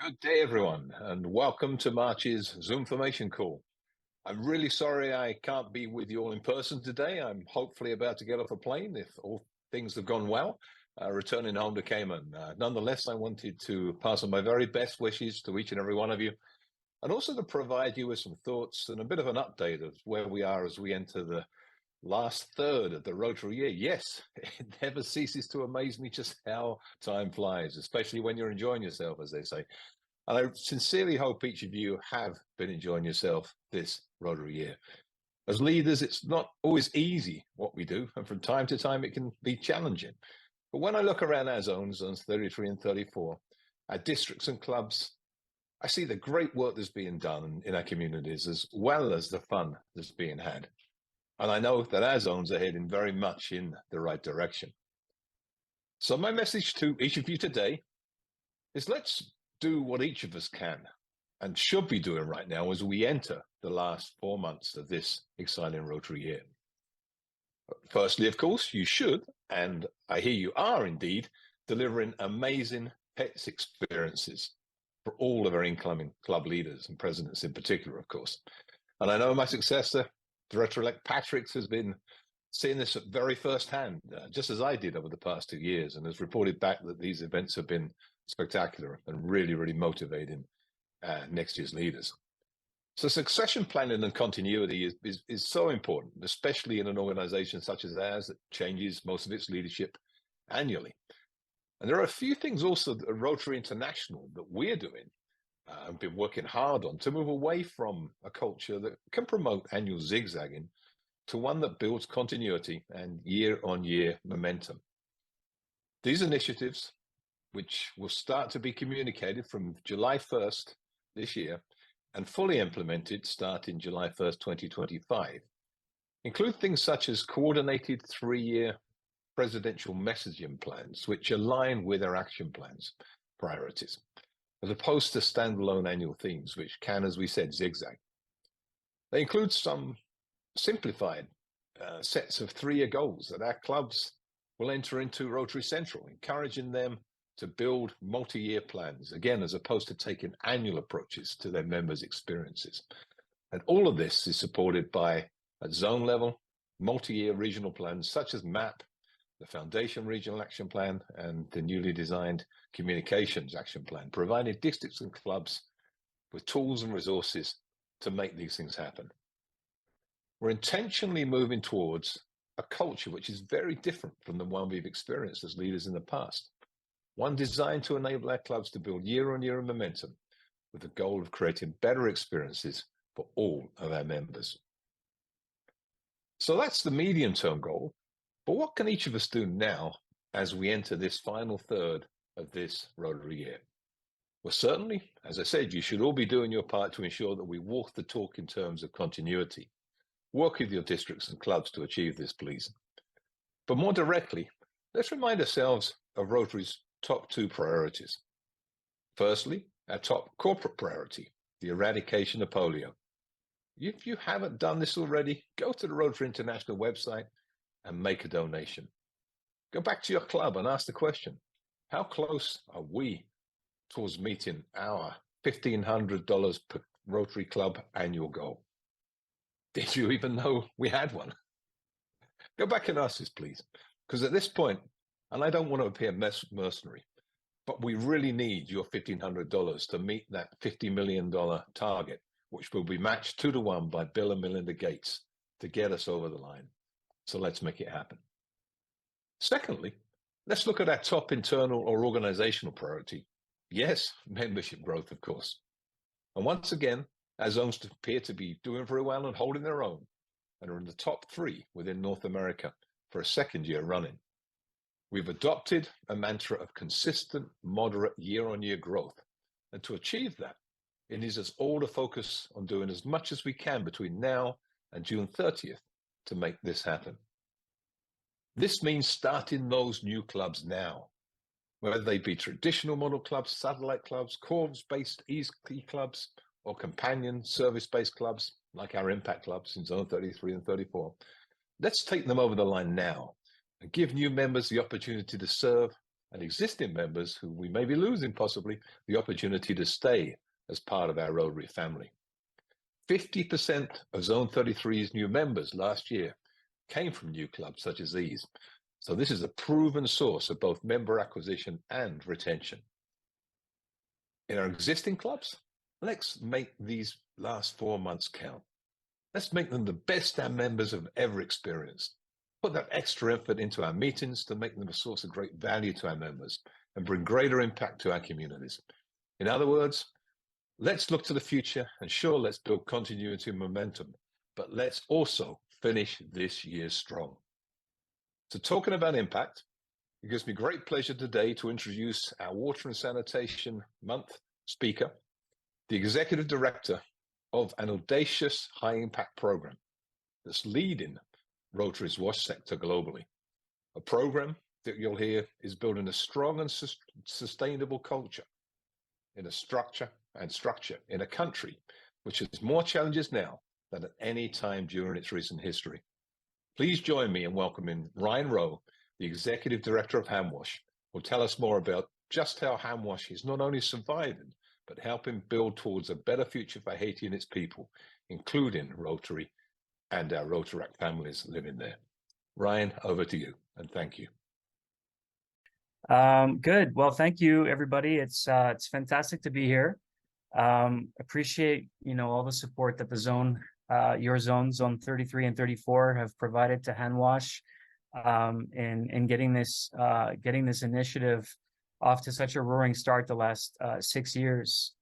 Good day, everyone, and welcome to March's ZoomFormation call. I'm really sorry I can't be with you all in person today. I'm hopefully about to get off a plane if all things have gone well, returning home to Cayman. Nonetheless, I wanted to pass on my very best wishes to each and every one of you, and also to provide you with some thoughts and a bit of an update of where we are as we enter the last third of the Rotary year. Yes, it never ceases to amaze me just how time flies, especially when you're enjoying yourself, as they say. And I sincerely hope each of you have been enjoying yourself this Rotary year. As leaders, it's not always easy what we do, and from time to time it can be challenging. But when I look around our zones 33 and 34, our districts and clubs, I see the great work that's being done in our communities, as well as the fun that's being had. And I know that our zones are heading very much in the right direction. So my message to each of you today is let's do what each of us can and should be doing right now as we enter the last 4 months of this exciting Rotary year. Firstly, of course, you should, and I hear you are indeed, delivering amazing PETS experiences for all of our incoming club leaders and presidents in particular, of course. And I know my successor, Director-elect Patrick, has been seeing this at very firsthand, just as I did over the past 2 years, and has reported back that these events have been spectacular and really, really motivating next year's leaders. So succession planning and continuity is so important, especially in an organization such as ours that changes most of its leadership annually. And there are a few things also at Rotary International that we're doing and been working hard on to move away from a culture that can promote annual zigzagging to one that builds continuity and year-on-year momentum. These initiatives, which will start to be communicated from July 1st this year and fully implemented starting July 1st, 2025, include things such as coordinated 3-year presidential messaging plans, which align with our action plans priorities, as opposed to standalone annual themes, which can, as we said, zigzag. They include some simplified sets of 3-year goals that our clubs will enter into Rotary Central, encouraging them to build multi-year plans, again, as opposed to taking annual approaches to their members' experiences. And all of this is supported by, at zone level, multi-year regional plans such as MAP, the Foundation Regional Action Plan, and the newly designed Communications Action Plan, providing districts and clubs with tools and resources to make these things happen. We're intentionally moving towards a culture which is very different from the one we've experienced as leaders in the past. One designed to enable our clubs to build year-on-year momentum with the goal of creating better experiences for all of our members. So that's the medium-term goal. But what can each of us do now as we enter this final third of this Rotary year? Well, certainly, as I said, you should all be doing your part to ensure that we walk the talk in terms of continuity. Work with your districts and clubs to achieve this, please. But more directly, let's remind ourselves of Rotary's top 2 priorities. Firstly, our top corporate priority, the eradication of polio. If you haven't done this already, go to the Rotary International website and make a donation. Go back to your club and ask the question, how close are we towards meeting our $1,500 per Rotary Club annual goal? Did you even know we had one? Go back and ask this, please, because at this point, and I don't want to appear mercenary, but we really need your $1,500 to meet that $50 million target, which will be matched 2-to-1 by Bill and Melinda Gates to get us over the line. So let's make it happen. Secondly, let's look at our top internal or organizational priority. Yes, membership growth, of course. And once again, our zones appear to be doing very well and holding their own, and are in the top 3 within North America for a 2nd year running. We've adopted a mantra of consistent, moderate year-on-year growth. And to achieve that, it needs us all to focus on doing as much as we can between now and June 30th to make this happen. This means starting those new clubs now, whether they be traditional model clubs, satellite clubs, cause-based e clubs, or companion service-based clubs like our impact clubs in Zone 33 and 34. Let's take them over the line now and give new members the opportunity to serve and existing members who we may be losing possibly the opportunity to stay as part of our Rotary family. 50% of Zone 33's new members last year came from new clubs such as these. So this is a proven source of both member acquisition and retention. In our existing clubs, let's make these last 4 months count. Let's make them the best our members have ever experienced. Put that extra effort into our meetings to make them a source of great value to our members and bring greater impact to our communities. In other words, let's look to the future, and sure, let's build continuity and momentum, but let's also finish this year strong. So talking about impact, it gives me great pleasure today to introduce our Water and Sanitation Month speaker, the Executive Director of an audacious high-impact program that's leading Rotary's WASH sector globally. A program that you'll hear is building a strong and sustainable culture in a structure in a country which has more challenges now than at any time during its recent history. Please join me in welcoming Ryan Rowe, the Executive Director of HandWash, who will tell us more about just how HandWash is not only surviving, but helping build towards a better future for Haiti and its people, including Rotary and our Rotaract families living there. Ryan, over to you, and thank you. Good. Well, thank you, everybody. It's fantastic to be here. Appreciate, all the support that the zone, your zone 33 and 34 have provided to HandWash in getting this initiative off to such a roaring start the last 6 years.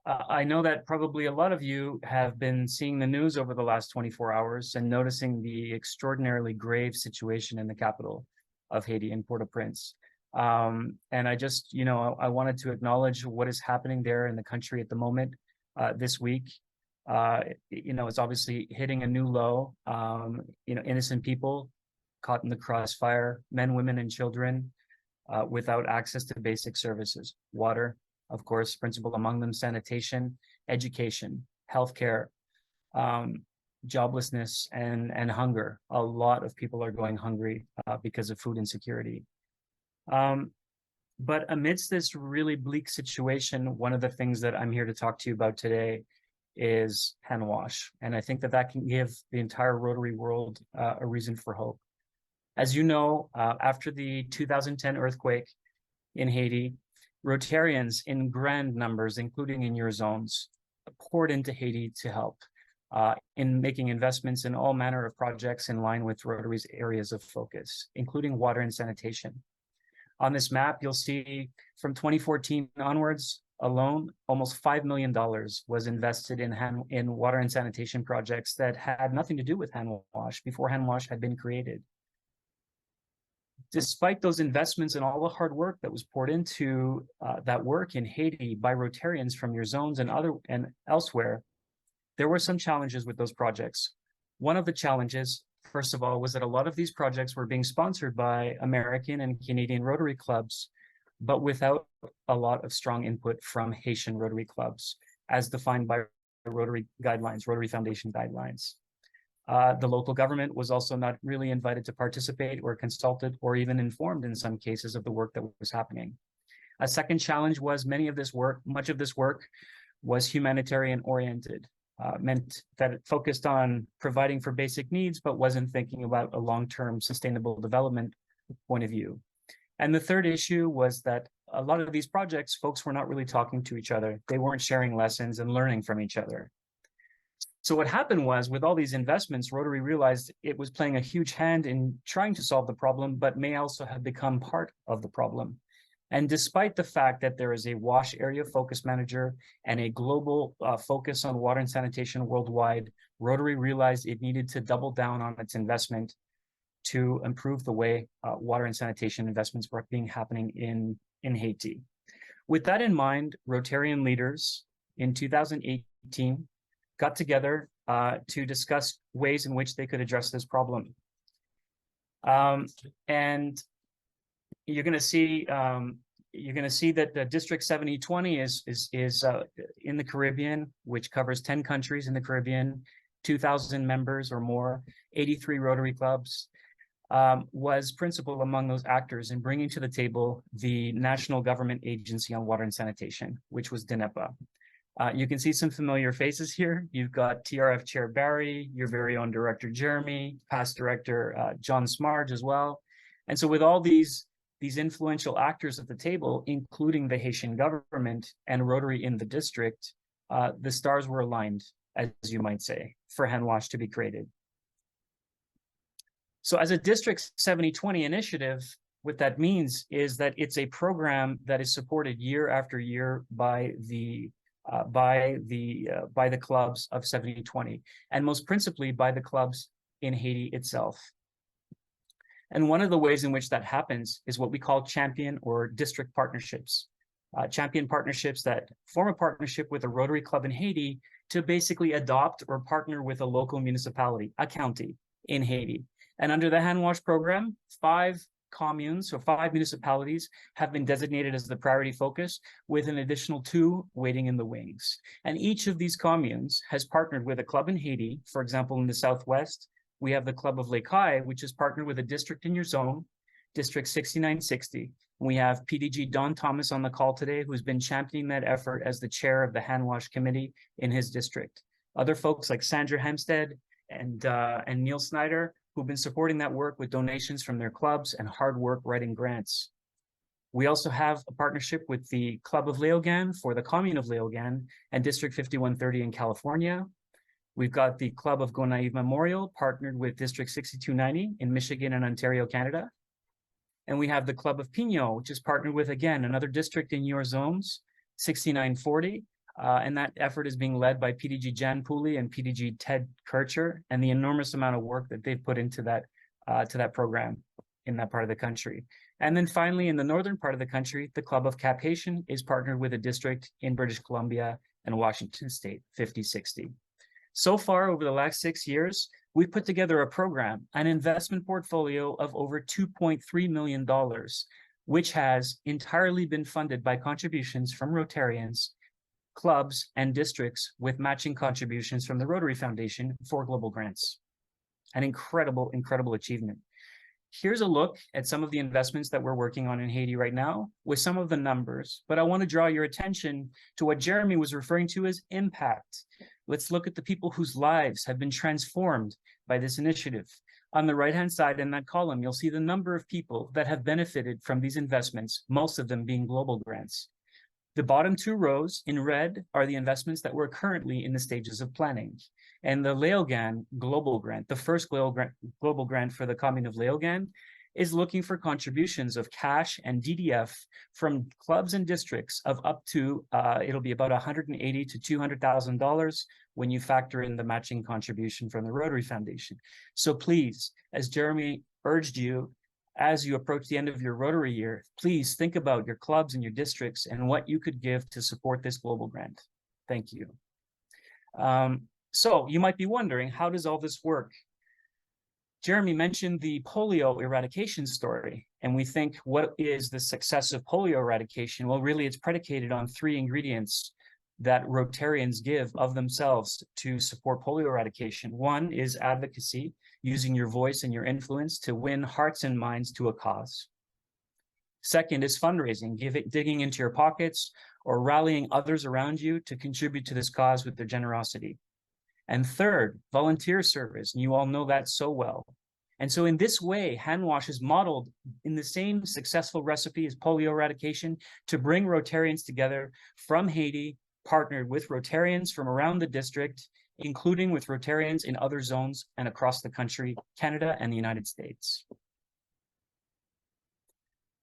I know that probably a lot of you have been seeing the news over the last 24 hours and noticing the extraordinarily grave situation in the capital of Haiti, in Port-au-Prince. And I just, I wanted to acknowledge what is happening there in the country at the moment, this week. It's obviously hitting a new low. Innocent people caught in the crossfire, men, women, and children, without access to basic services, water, of course, principal among them, sanitation, education, healthcare, joblessness, and hunger. A lot of people are going hungry because of food insecurity. But amidst this really bleak situation, one of the things that I'm here to talk to you about today is HandWash. And I think that can give the entire Rotary world a reason for hope. As you know, after the 2010 earthquake in Haiti, Rotarians in grand numbers, including in your zones, poured into Haiti to help in making investments in all manner of projects in line with Rotary's areas of focus, including water and sanitation. On this map, you'll see from 2014 onwards alone, almost $5 million was invested in water and sanitation projects that had nothing to do with HandWash before HandWash had been created. Despite those investments and all the hard work that was poured into that work in Haiti by Rotarians from your zones and elsewhere, there were some challenges with those projects. One of the challenges, first of all, was that a lot of these projects were being sponsored by American and Canadian Rotary clubs, but without a lot of strong input from Haitian Rotary clubs, as defined by Rotary guidelines, Rotary Foundation guidelines. The local government was also not really invited to participate or consulted or even informed in some cases of the work that was happening. A second challenge was much of this work was humanitarian oriented, meant that it focused on providing for basic needs, but wasn't thinking about a long-term sustainable development point of view. And the third issue was that a lot of these projects, folks were not really talking to each other. They weren't sharing lessons and learning from each other. So what happened was, with all these investments, Rotary realized it was playing a huge hand in trying to solve the problem, but may also have become part of the problem. And despite the fact that there is a WASH area focus manager and a global focus on water and sanitation worldwide, Rotary realized it needed to double down on its investment to improve the way water and sanitation investments were happening in Haiti. With that in mind, Rotarian leaders in 2018 got together to discuss ways in which they could address this problem. And you're going to see that the District 7020 is in the Caribbean, which covers 10 countries in the Caribbean, 2,000 members or more, 83 Rotary clubs. was principal among those actors in bringing to the table the National Government Agency on Water and Sanitation, which was DNEPA. You can see some familiar faces here. You've got TRF Chair Barry, your very own Director Jeremy, past Director John Smarge as well. And so with all these influential actors at the table, including the Haitian government and Rotary in the district, the stars were aligned, as you might say, for Handwash to be created. So as a District 7020 initiative, what that means is that it's a program that is supported year after year by the clubs of 7020, and most principally by the clubs in Haiti itself. And one of the ways in which that happens is what we call champion or district partnerships. Champion partnerships that form a partnership with a Rotary club in Haiti to basically adopt or partner with a local municipality, a county in Haiti. And under the Handwash program, 5 communes or 5 municipalities have been designated as the priority focus, with an additional 2 waiting in the wings. And each of these communes has partnered with a club in Haiti. For example, in the Southwest, we have the Club of Lekai, which is partnered with a district in your zone, District 6960. We have PDG Don Thomas on the call today, who's been championing that effort as the chair of the Handwash Committee in his district. Other folks like Sandra Hempstead and Neil Snyder, who've been supporting that work with donations from their clubs and hard work writing grants. We also have a partnership with the Club of Leogane for the Commune of Leogane and District 5130 in California. We've got the Club of Gonaïve Memorial partnered with District 6290 in Michigan and Ontario, Canada. And we have the Club of Pino, which is partnered with, again, another district in your zones, 6940. And that effort is being led by PDG Jan Pooley and PDG Ted Kircher, and the enormous amount of work that they've put into that program in that part of the country. And then finally, in the northern part of the country, the Club of Cap Haitian is partnered with a district in British Columbia and Washington State, 5060. So far, over the last 6 years, we've put together a program, an investment portfolio of over $2.3 million, which has entirely been funded by contributions from Rotarians, clubs, and districts, with matching contributions from the Rotary Foundation for global grants. An incredible, incredible achievement. Here's a look at some of the investments that we're working on in Haiti right now with some of the numbers, but I want to draw your attention to what Jeremy was referring to as impact. Let's look at the people whose lives have been transformed by this initiative. On the right-hand side in that column, you'll see the number of people that have benefited from these investments, most of them being global grants. The bottom 2 rows in red are the investments that we're currently in the stages of planning. And the Leogane Global Grant, the first global grant for the Commune of Leogane, is looking for contributions of cash and DDF from clubs and districts of up to, it'll be about $180,000 to $200,000 when you factor in the matching contribution from the Rotary Foundation. So please, as Jeremy urged you, as you approach the end of your Rotary year, please think about your clubs and your districts and what you could give to support this global grant. Thank you. So you might be wondering, how does all this work? Jeremy mentioned the polio eradication story, and we think, what is the success of polio eradication? Well, really, it's predicated on 3 ingredients that Rotarians give of themselves to support polio eradication. One is advocacy, using your voice and your influence to win hearts and minds to a cause. Second is fundraising, digging into your pockets or rallying others around you to contribute to this cause with their generosity. And third, volunteer service, and you all know that so well. And so in this way, Handwash is modeled in the same successful recipe as polio eradication to bring Rotarians together from Haiti, partnered with Rotarians from around the district, including with Rotarians in other zones and across the country, Canada and the United States.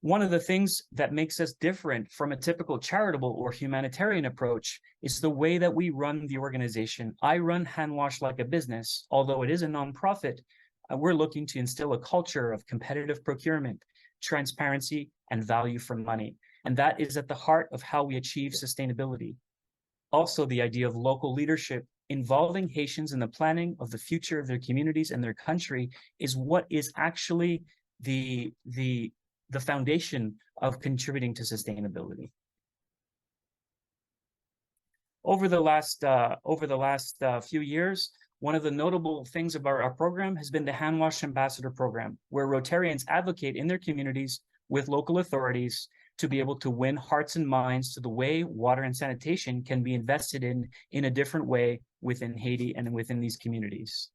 One of the things that makes us different from a typical charitable or humanitarian approach is the way that we run the organization. I run Handwash like a business. Although it is a nonprofit, we're looking to instill a culture of competitive procurement, transparency, and value for money. And that is at the heart of how we achieve sustainability. Also, the idea of local leadership involving Haitians in the planning of the future of their communities and their country is what is actually the foundation of contributing to sustainability. Over the last few years, one of the notable things about our program has been the Hand Wash Ambassador Program, where Rotarians advocate in their communities with local authorities to be able to win hearts and minds to the way water and sanitation can be invested in a different way within Haiti and within these communities.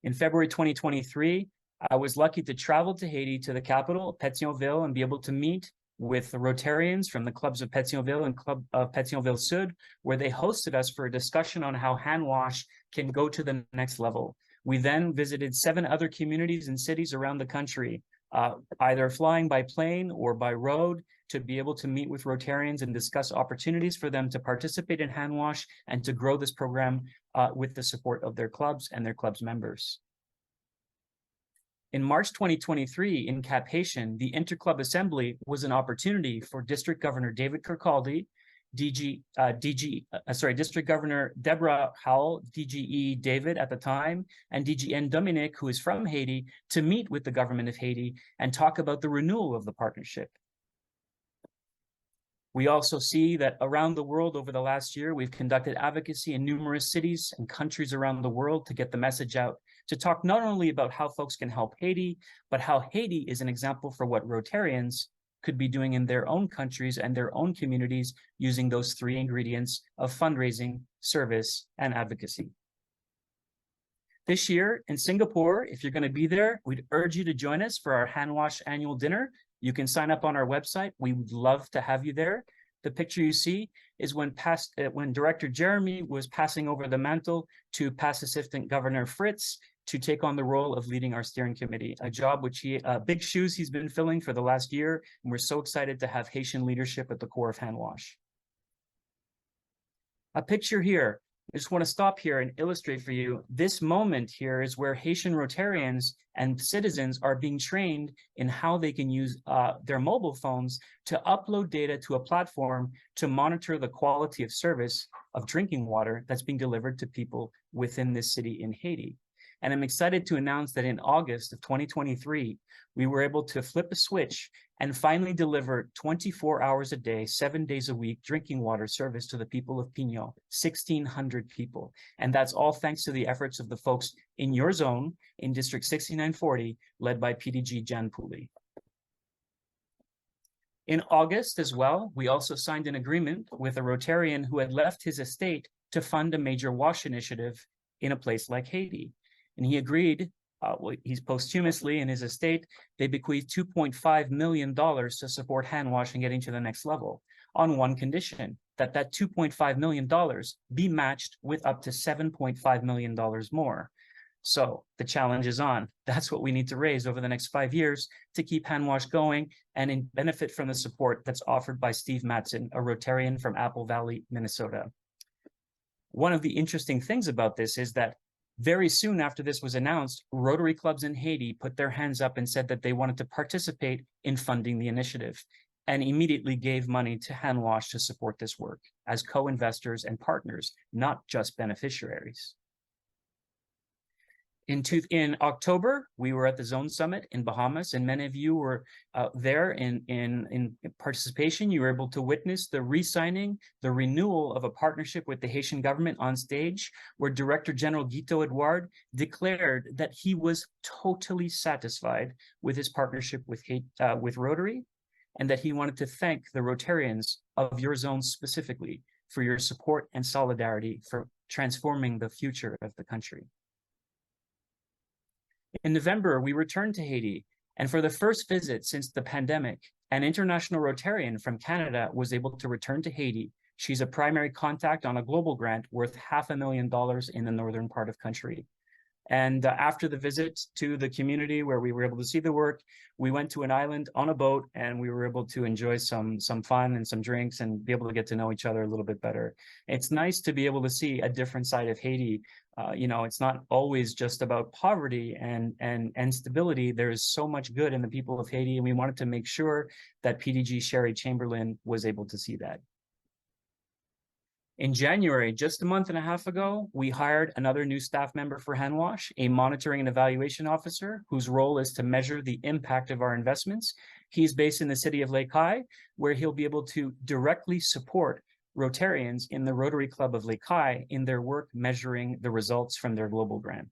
In February 2023, I was lucky to travel to Haiti, to the capital, Pétionville, and be able to meet with the Rotarians from the clubs of Pétionville and Club of Pétionville Sud, where they hosted us for a discussion on how hand wash can go to the next level. We then visited 7 other communities and cities around the country, either flying by plane or by road, to be able to meet with Rotarians and discuss opportunities for them to participate in hand wash and to grow this program with the support of their clubs and their clubs members. In March 2023, in Cap Haitian, the Interclub Assembly was an opportunity for District Governor David Kirkcaldy, District Governor Deborah Howell, DGE David at the time, and DGN Dominic, who is from Haiti, to meet with the government of Haiti and talk about the renewal of the partnership. We also see that around the world over the last year, we've conducted advocacy in numerous cities and countries around the world to get the message out, to talk not only about how folks can help Haiti, but how Haiti is an example for what Rotarians could be doing in their own countries and their own communities using those 3 ingredients of fundraising, service, and advocacy. This year in Singapore, if you're going to be there, we'd urge you to join us for our Hand Wash annual dinner. You can sign up on our website. We would love to have you there. The picture you see is when Director Jeremy was passing over the mantle to past Assistant Governor Fritz to take on the role of leading our steering committee, a job which big shoes he's been filling for the last year, and we're so excited to have Haitian leadership at the core of hand wash. A picture here. I just want to stop here and illustrate for you. This moment here is where Haitian Rotarians and citizens are being trained in how they can use their mobile phones to upload data to a platform to monitor the quality of service of drinking water that's being delivered to people within this city in Haiti. And I'm excited to announce that in August of 2023, we were able to flip a switch and finally deliver 24 hours a day, 7 days a week, drinking water service to the people of Piño, 1,600 people. And that's all thanks to the efforts of the folks in your zone in District 6940, led by PDG Jan Pooley. In August as well, we also signed an agreement with a Rotarian who had left his estate to fund a major wash initiative in a place like Haiti. And he agreed, he's posthumously in his estate, they bequeathed $2.5 million to support hand washing getting to the next level on one condition, that $2.5 million be matched with up to $7.5 million more. So the challenge is on. That's what we need to raise over the next 5 years to keep hand wash going and benefit from the support that's offered by Steve Matson, a Rotarian from Apple Valley, Minnesota. One of the interesting things about this is that very soon after this was announced, Rotary clubs in Haiti put their hands up and said that they wanted to participate in funding the initiative and immediately gave money to Hand Wash to support this work as co-investors and partners, not just beneficiaries. In October, we were at the Zone Summit in Bahamas, and many of you were there in participation. You were able to witness the re-signing, the renewal of a partnership with the Haitian government on stage, where Director General Guito Edouard declared that he was totally satisfied with his partnership with Rotary, and that he wanted to thank the Rotarians of your zone specifically for your support and solidarity for transforming the future of the country. In November, we returned to Haiti, and for the first visit since the pandemic, an international Rotarian from Canada was able to return to Haiti. She's a primary contact on a global grant worth $500,000 in the northern part of country. And after the visit to the community where we were able to see the work, we went to an island on a boat, and we were able to enjoy some fun and some drinks and be able to get to know each other a little bit better. It's nice to be able to see a different side of Haiti. It's not always just about poverty and stability. There is so much good in the people of Haiti, and we wanted to make sure that PDG Sherry Chamberlain was able to see that. In January, just a month and a half ago, we hired another new staff member for Hand Wash, a monitoring and evaluation officer whose role is to measure the impact of our investments. He's based in the city of Lake High, where he'll be able to directly support Rotarians in the Rotary Club of Lake Hai in their work measuring the results from their global grant.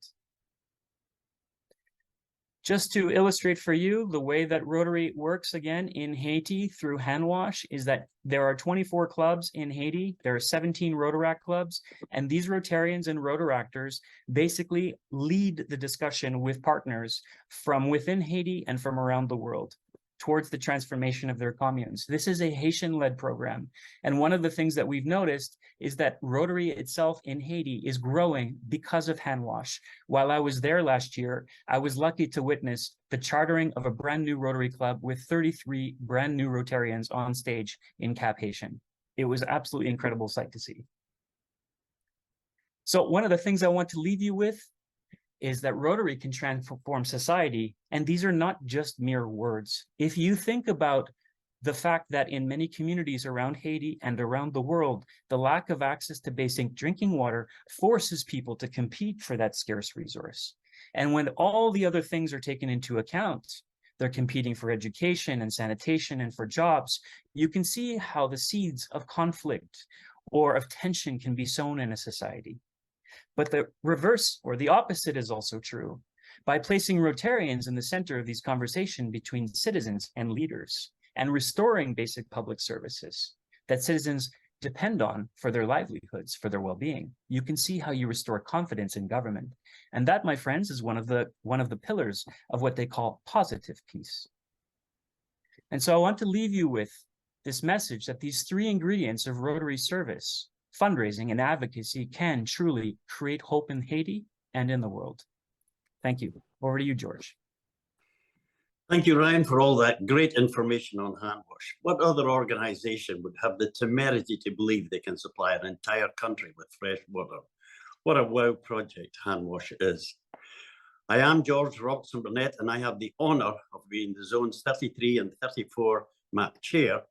Just to illustrate for you the way that Rotary works again in Haiti through hand wash is that there are 24 clubs in Haiti. There are 17 Rotaract clubs, and these Rotarians and Rotaractors basically lead the discussion with partners from within Haiti and from around the world towards the transformation of their communes. This is a Haitian-led program. And one of the things that we've noticed is that Rotary itself in Haiti is growing because of hand wash. While I was there last year, I was lucky to witness the chartering of a brand new Rotary Club with 33 brand new Rotarians on stage in Cap Haitian. It was absolutely incredible sight to see. So one of the things I want to leave you with is that Rotary can transform society, and these are not just mere words. If you think about the fact that in many communities around Haiti and around the world, the lack of access to basic drinking water forces people to compete for that scarce resource. And when all the other things are taken into account, they're competing for education and sanitation and for jobs, you can see how the seeds of conflict or of tension can be sown in a society. But the reverse or the opposite is also true. By placing Rotarians in the center of these conversations between citizens and leaders and restoring basic public services that citizens depend on for their livelihoods, for their well-being, you can see how you restore confidence in government. And that, my friends, is one of the pillars of what they call positive peace. And so I want to leave you with this message that these three ingredients of Rotary service, fundraising and advocacy, can truly create hope in Haiti and in the world. Thank you. Over to you, George. Thank you, Ryan, for all that great information on hand wash. What other organization would have the temerity to believe they can supply an entire country with fresh water? What a wow project hand wash is. I am George Robertson Burnett, and I have the honor of being the Zones 33 and 34 MAP chair.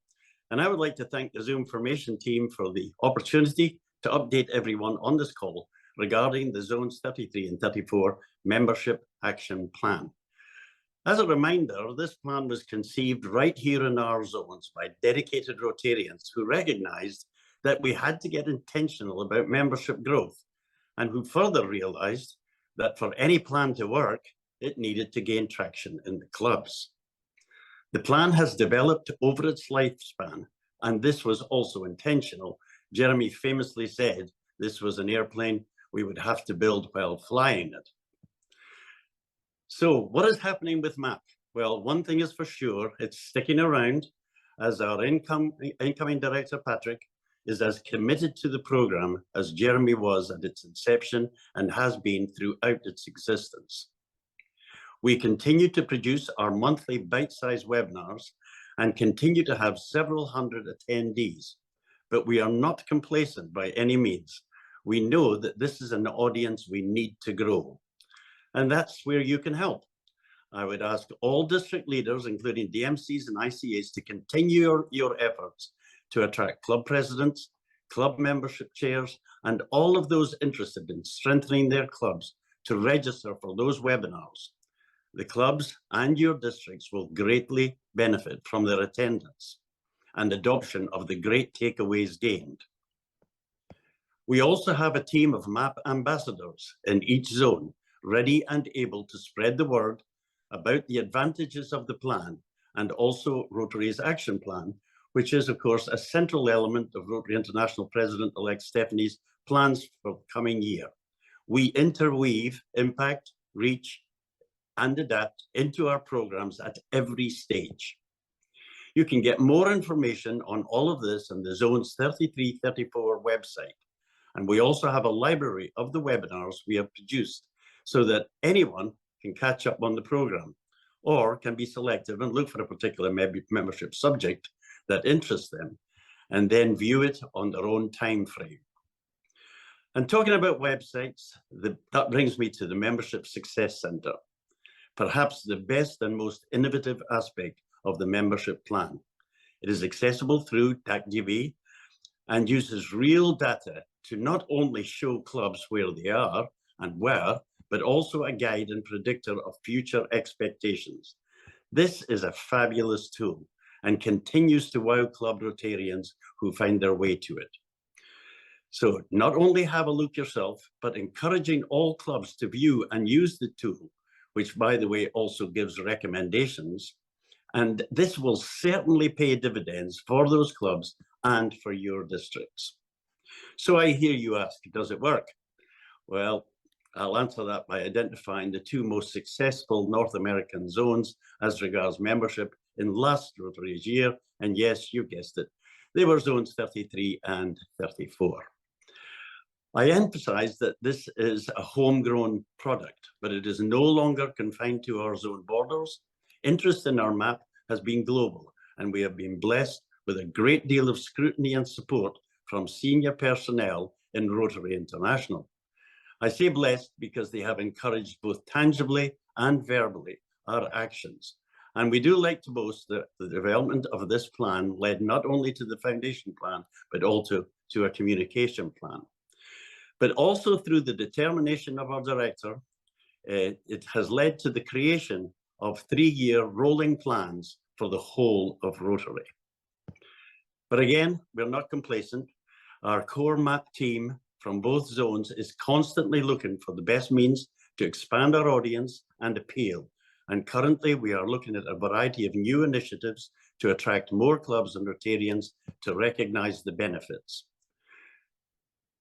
And I would like to thank the ZoomFormation team for the opportunity to update everyone on this call regarding the Zones 33 and 34 Membership Action Plan. As a reminder, this plan was conceived right here in our zones by dedicated Rotarians who recognized that we had to get intentional about membership growth, and who further realized that for any plan to work, it needed to gain traction in the clubs. The plan has developed over its lifespan, and this was also intentional. Jeremy famously said this was an airplane we would have to build while flying it. So what is happening with MAP? Well, one thing is for sure, it's sticking around, as our incoming director, Patrick, is as committed to the program as Jeremy was at its inception and has been throughout its existence. We continue to produce our monthly bite-sized webinars and continue to have several hundred attendees, but we are not complacent by any means. We know that this is an audience we need to grow, and that's where you can help. I would ask all district leaders, including DMCs and ICAs, to continue your efforts to attract club presidents, club membership chairs, and all of those interested in strengthening their clubs to register for those webinars. The clubs and your districts will greatly benefit from their attendance and adoption of the great takeaways gained. We also have a team of MAP ambassadors in each zone, ready and able to spread the word about the advantages of the plan and also Rotary's action plan, which is, of course, a central element of Rotary International President-elect Stephanie's plans for the coming year. We interweave impact, reach, and adapt into our programs at every stage. You can get more information on all of this on the Zones 33-34 website. And we also have a library of the webinars we have produced so that anyone can catch up on the program or can be selective and look for a particular membership subject that interests them and then view it on their own time frame. And talking about websites, that brings me to the Membership Success Center, perhaps the best and most innovative aspect of the membership plan. It is accessible through TACGV and uses real data to not only show clubs where they are and where, but also a guide and predictor of future expectations. This is a fabulous tool and continues to wow club Rotarians who find their way to it. So not only have a look yourself, but encouraging all clubs to view and use the tool, which, by the way, also gives recommendations. And this will certainly pay dividends for those clubs and for your districts. So I hear you ask, does it work? Well, I'll answer that by identifying the two most successful North American zones as regards membership in last Rotary's year. And yes, you guessed it, they were zones 33 and 34. I emphasize that this is a homegrown product, but it is no longer confined to our zone borders. Interest in our map has been global, and we have been blessed with a great deal of scrutiny and support from senior personnel in Rotary International. I say blessed because they have encouraged both tangibly and verbally our actions. And we do like to boast that the development of this plan led not only to the foundation plan, but also to a communication plan. But also through the determination of our director, it has led to the creation of 3-year rolling plans for the whole of Rotary. But again, we're not complacent. Our core map team from both zones is constantly looking for the best means to expand our audience and appeal. And currently we are looking at a variety of new initiatives to attract more clubs and Rotarians to recognize the benefits.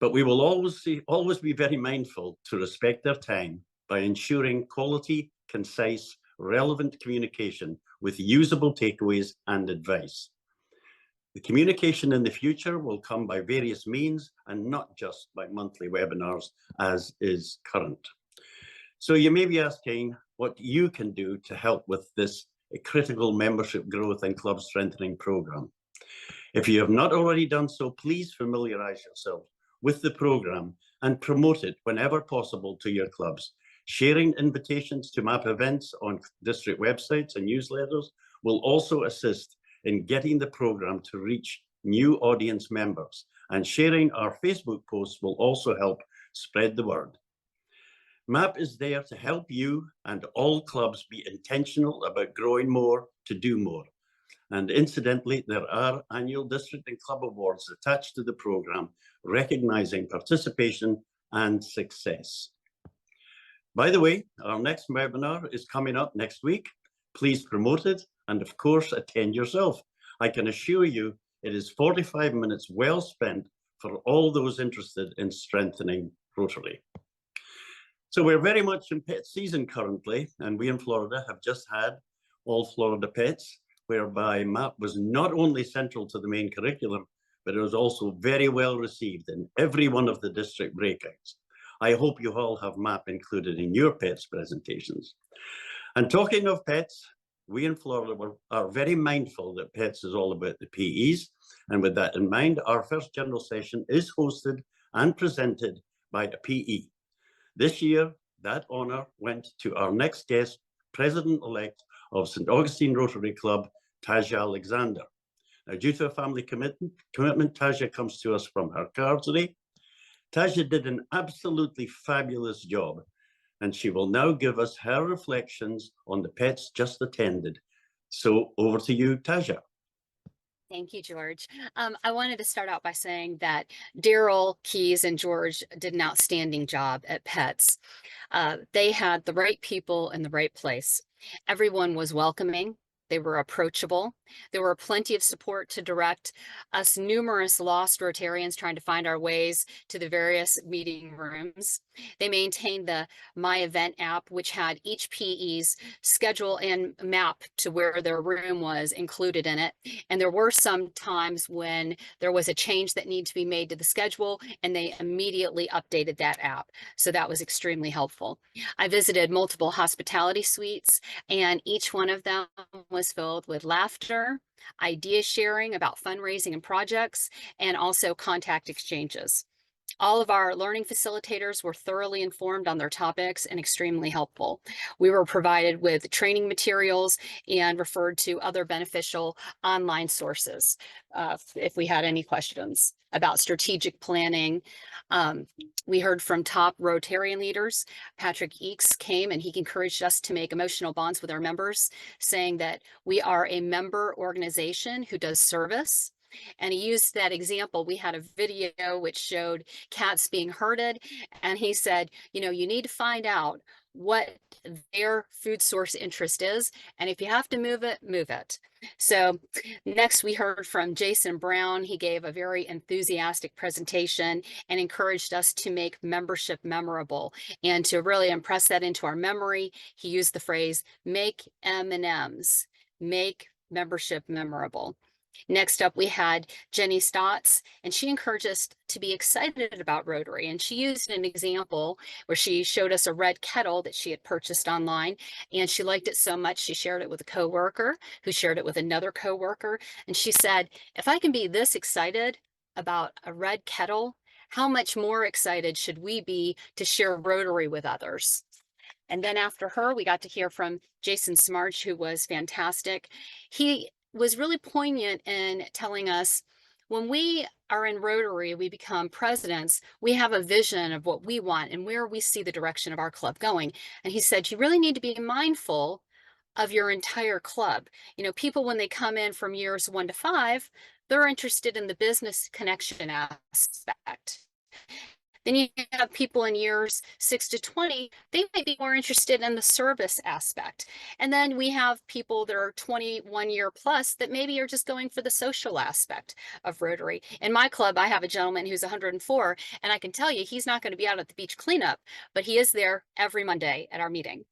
But we will always be very mindful to respect their time by ensuring quality, concise, relevant communication with usable takeaways and advice. The communication in the future will come by various means and not just by monthly webinars as is current. So you may be asking what you can do to help with this critical membership growth and club strengthening program. If you have not already done so, please familiarize yourself with the program and promote it whenever possible to your clubs. Sharing invitations to MAP events on district websites and newsletters will also assist in getting the program to reach new audience members, and sharing our Facebook posts will also help spread the word. MAP is there to help you and all clubs be intentional about growing more to do more. And incidentally, there are annual district and club awards attached to the program, recognizing participation and success. By the way, our next webinar is coming up next week. Please promote it and of course attend yourself. I can assure you it is 45 minutes well spent for all those interested in strengthening Rotary. So we're very much in pet season currently, and we in Florida have just had All Florida Pets, whereby MAP was not only central to the main curriculum, but it was also very well received in every one of the district breakouts. I hope you all have MAP included in your pets presentations. And talking of pets, we in Florida are very mindful that pets is all about the PEs. And with that in mind, our first general session is hosted and presented by a PE. This year, that honor went to our next guest, President-elect of St. Augustine Rotary Club, Taja Alexander. Now, due to a family commitment, Taja comes to us from her car today. Taja did an absolutely fabulous job, and she will now give us her reflections on the pets just attended. So over to you, Taja. Thank you, George. I wanted to start out by saying that Daryl, Keys, and George did an outstanding job at Pets. They had the right people in the right place. Everyone was welcoming. They were approachable. There were plenty of support to direct us numerous lost Rotarians trying to find our ways to the various meeting rooms. They maintained the My Event app, which had each PE's schedule and map to where their room was included in it. And there were some times when there was a change that needed to be made to the schedule, and they immediately updated that app. So that was extremely helpful. I visited multiple hospitality suites, and each one of them was filled with laughter, idea sharing about fundraising and projects, and also contact exchanges. All of our learning facilitators were thoroughly informed on their topics and extremely helpful. We were provided with training materials and referred to other beneficial online sources if we had any questions about strategic planning. We heard from top Rotarian leaders. Patrick Eakes came and he encouraged us to make emotional bonds with our members, saying that we are a member organization who does service. And he used that example. We had a video which showed cats being herded, and he said, you know, you need to find out what their food source interest is, and if you have to move it, move it. So next we heard from Jason Brown. He gave a very enthusiastic presentation and encouraged us to make membership memorable. And to really impress that into our memory, he used the phrase, make M&Ms, make membership memorable. Next up, we had Jenny Stotts, and she encouraged us to be excited about Rotary. And she used an example where she showed us a red kettle that she had purchased online, and she liked it so much, she shared it with a coworker who shared it with another coworker. And she said, if I can be this excited about a red kettle, how much more excited should we be to share Rotary with others? And then after her, we got to hear from Jason Smarch, who was fantastic. He was really poignant in telling us when we are in Rotary, we become presidents, we have a vision of what we want and where we see the direction of our club going. And he said, you really need to be mindful of your entire club. You know, people, when they come in from years 1 to 5, they're interested in the business connection aspect. Then you have people in years 6 to 20, they might be more interested in the service aspect. And then we have people that are 21 year plus that maybe are just going for the social aspect of Rotary. In my club, I have a gentleman who's 104, and I can tell you he's not going to be out at the beach cleanup, but he is there every Monday at our meeting.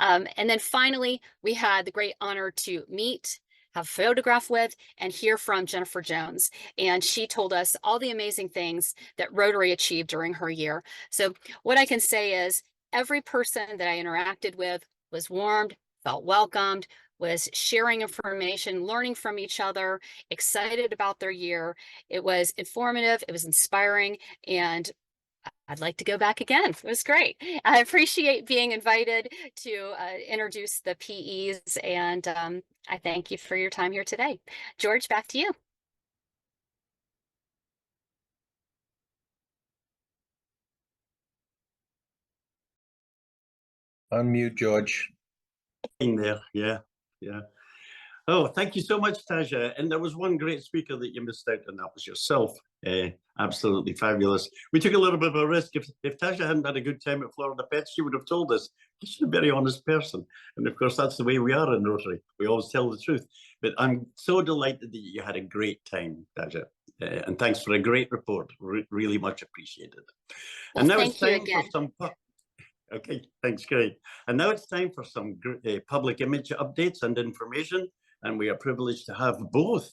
And then finally, we had the great honor to meet, have a photograph with, and hear from Jennifer Jones. And she told us all the amazing things that Rotary achieved during her year. So what I can say is every person that I interacted with was warmed, felt welcomed, was sharing information, learning from each other, excited about their year. It was informative, it was inspiring, and I'd like to go back again. It was great. I appreciate being invited to introduce the PEs, and I thank you for your time here today. George, back to you. Unmute, George. In there, yeah. Oh, thank you so much, Tasha. And there was one great speaker that you missed out, and that was yourself. Absolutely fabulous. We took a little bit of a risk. If Tasha hadn't had a good time at Florida Pets, she would have told us. She's a very honest person. And of course, that's the way we are in Rotary. We always tell the truth. But I'm so delighted that you had a great time, Tasha. And thanks for a great report. Really much appreciated. Well, and now thank it's time you again. for some... Okay, thanks, great. And now it's time for some public image updates and information. And we are privileged to have both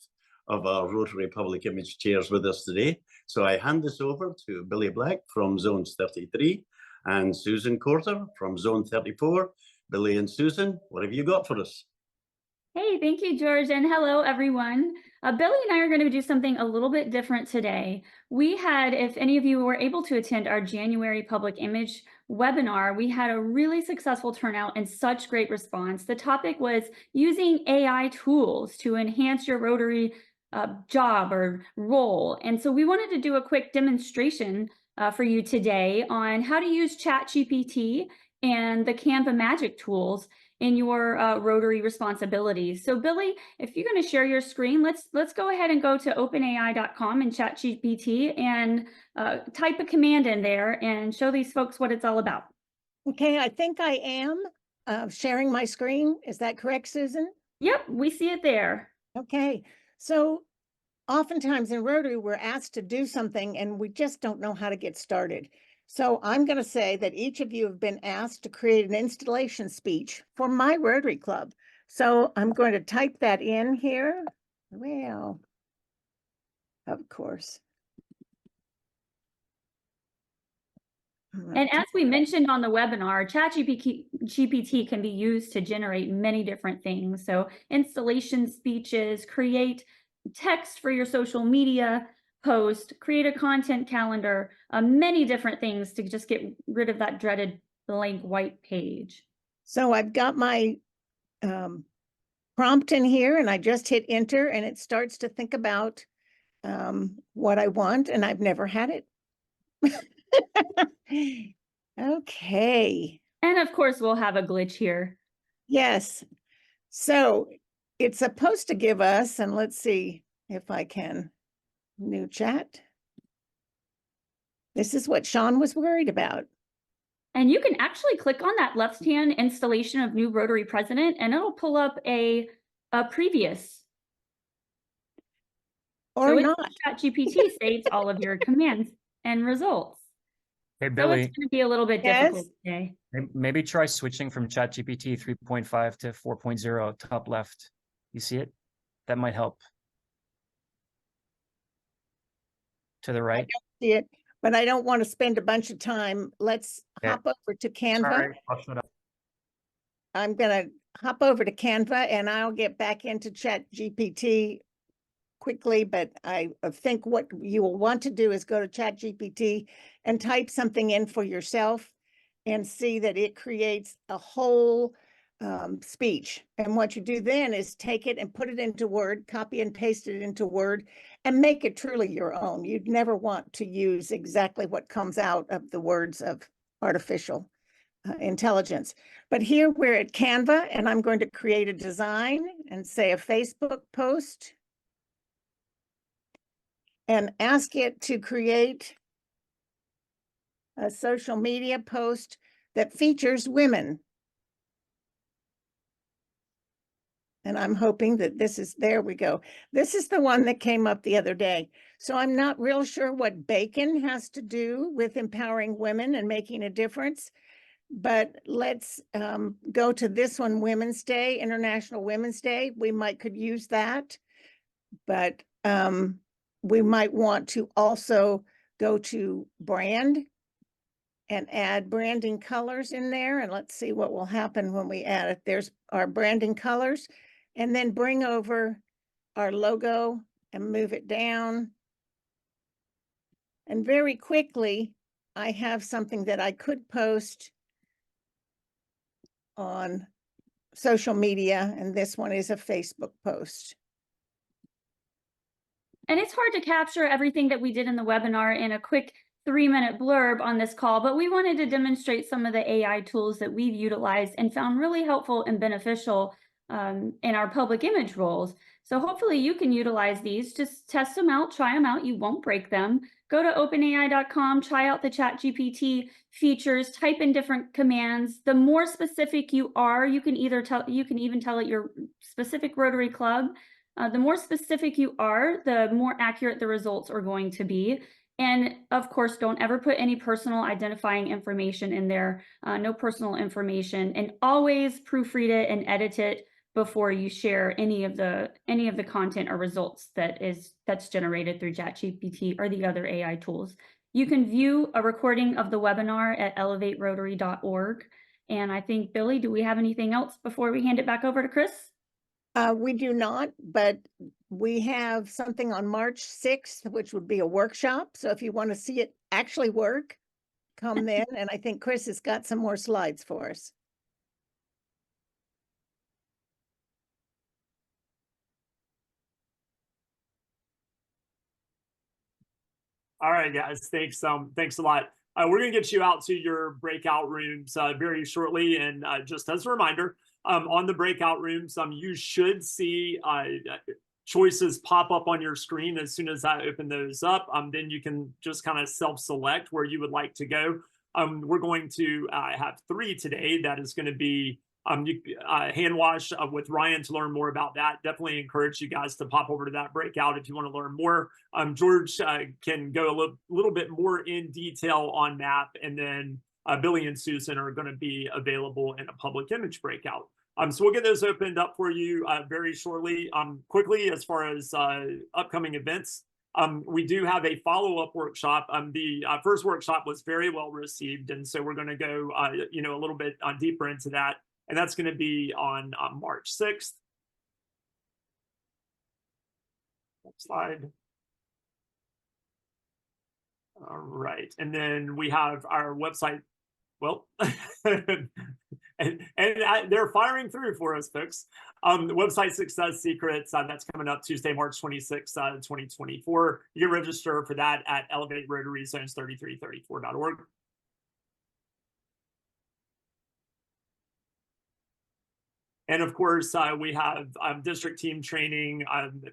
of our Rotary Public Image chairs with us today. So I hand this over to Billy Black from Zones 33 and Susan Corter from Zone 34. Billy and Susan, what have you got for us? Hey, thank you, George, and hello, everyone. Billy and I are going to do something a little bit different today. We had, if any of you were able to attend our January Public Image webinar, we had a really successful turnout and such great response. The topic was using AI tools to enhance your Rotary job or role. And so we wanted to do a quick demonstration for you today on how to use ChatGPT and the Canva Magic tools in your Rotary responsibilities. So Billy, if you're going to share your screen, let's go ahead and go to openai.com and ChatGPT and type a command in there and show these folks what it's all about. Okay, I think I am sharing my screen. Is that correct, Susan? Yep, we see it there. Okay, so oftentimes in Rotary, we're asked to do something and we just don't know how to get started. So I'm going to say that each of you have been asked to create an installation speech for my Rotary Club. So I'm going to type that in here. Well, of course. And as we mentioned on the webinar, ChatGPT can be used to generate many different things. So installation speeches, create text for your social media post, create a content calendar, many different things to just get rid of that dreaded blank white page. So I've got my prompt in here and I just hit enter and it starts to think about what I want, and I've never had it. Okay. And of course, we'll have a glitch here. Yes. So it's supposed to give us, and let's see, if I can, new chat. This is what Sean was worried about. And you can actually click on that left-hand installation of new Rotary president, and it'll pull up a previous. Or not. ChatGPT saves all of your commands and results. Hey, So Billy, it's going to be a little bit Yes? difficult today. maybe try switching from ChatGPT 3.5 to 4.0, top left. You see it? That might help. To the right. See it, but I don't want to spend a bunch of time. Let's Yeah. hop over to Canva. Sorry, I'll shut up. I'm gonna hop over to Canva and I'll get back into ChatGPT quickly, but I think what you will want to do is go to ChatGPT and type something in for yourself and see that it creates a whole speech. And what you do then is take it and put it into Word, copy and paste it into Word, and make it truly your own. You'd never want to use exactly what comes out of the words of artificial intelligence. But here we're at Canva, and I'm going to create a design and say a Facebook post and ask it to create a social media post that features women. And I'm hoping that this is, there we go. This is the one that came up the other day. So I'm not real sure what bacon has to do with empowering women and making a difference. But let's go to this one, Women's Day, International Women's Day. We could use that. But we might want to also go to brand and add branding colors in there. And let's see what will happen when we add it. There's our branding colors. And then bring over our logo and move it down. And very quickly, I have something that I could post on social media. And this one is a Facebook post. And it's hard to capture everything that we did in the webinar in a quick 3-minute blurb on this call, but we wanted to demonstrate some of the AI tools that we've utilized and found really helpful and beneficial in our public image roles. So hopefully you can utilize these, just test them out, try them out, you won't break them. Go to openai.com, try out the ChatGPT features, type in different commands. The more specific you are, you can even tell it your specific Rotary club. The more specific you are, the more accurate the results are going to be. And of course, don't ever put any personal identifying information in there, no personal information, and always proofread it and edit it before you share any of the content or results that's generated through ChatGPT or the other AI tools. You can view a recording of the webinar at elevaterotary.org. And I think, Billy, do we have anything else before we hand it back over to Chris? We do not, but we have something on March 6th, which would be a workshop. So if you want to see it actually work, come then. And I think Chris has got some more slides for us. All right, guys, thanks a lot. We're going to get you out to your breakout rooms very shortly. And just as a reminder, on the breakout rooms, you should see choices pop up on your screen as soon as I open those up. Then you can just kind of self-select where you would like to go. We're going to have 3 today. That is going to be hand wash with Ryan to learn more about that. Definitely encourage you guys to pop over to that breakout if you want to learn more. George can go a little bit more in detail on MAP, and then Billy and Susan are going to be available in a public image breakout. So we'll get those opened up for you very shortly. Quickly, as far as upcoming events, we do have a follow-up workshop. The first workshop was very well received, and so we're going to go a little bit deeper into that. And that's going to be on March 6th. Next slide. All right. And then we have our website. Well, and they're firing through for us, folks. The website Success Secrets, that's coming up Tuesday, March 26th, 2024. You can register for that at elevaterotaryzones3334.org. And of course, we have district team training.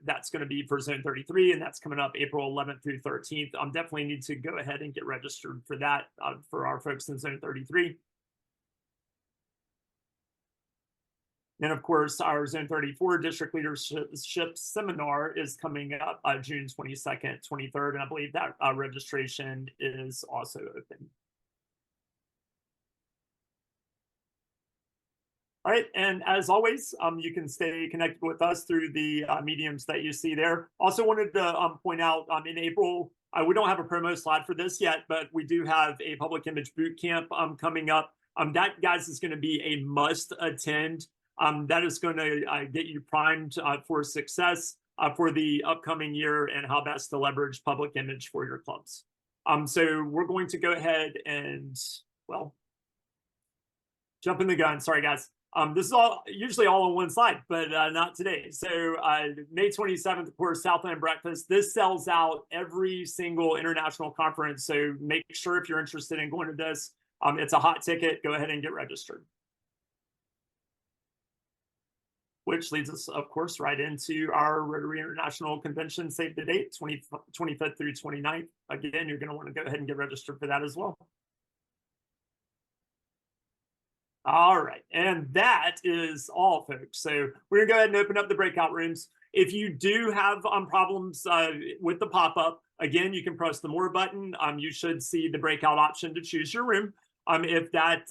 That's going to be for Zone 33, and that's coming up April 11th through 13th. Definitely need to go ahead and get registered for that for our folks in Zone 33. And of course, our Zone 34 District Leadership Seminar is coming up June 22nd, 23rd, and I believe that registration is also open. All right, and as always, you can stay connected with us through the mediums that you see there. Also wanted to point out in April, we don't have a promo slide for this yet, but we do have a public image boot camp coming up. That, guys, is going to be a must attend. That is going to get you primed for success for the upcoming year and how best to leverage public image for your clubs. So we're going to go ahead and, well, jump in the gun. Sorry, guys. This is usually all on one slide, but not today. So May 27th, of course, Southland Breakfast. This sells out every single international conference. So make sure if you're interested in going to this, it's a hot ticket. Go ahead and get registered. Which leads us, of course, right into our Rotary International Convention, save the date, 25th through 29th. Again, you're going to want to go ahead and get registered for that as well. All right, and that is all, folks. So we're gonna go ahead and open up the breakout rooms. If you do have problems with the pop-up, again, you can press the more button. You should see the breakout option to choose your room. If that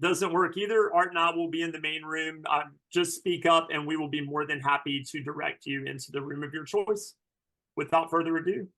doesn't work either, Art and I will be in the main room. Just speak up and we will be more than happy to direct you into the room of your choice. Without further ado,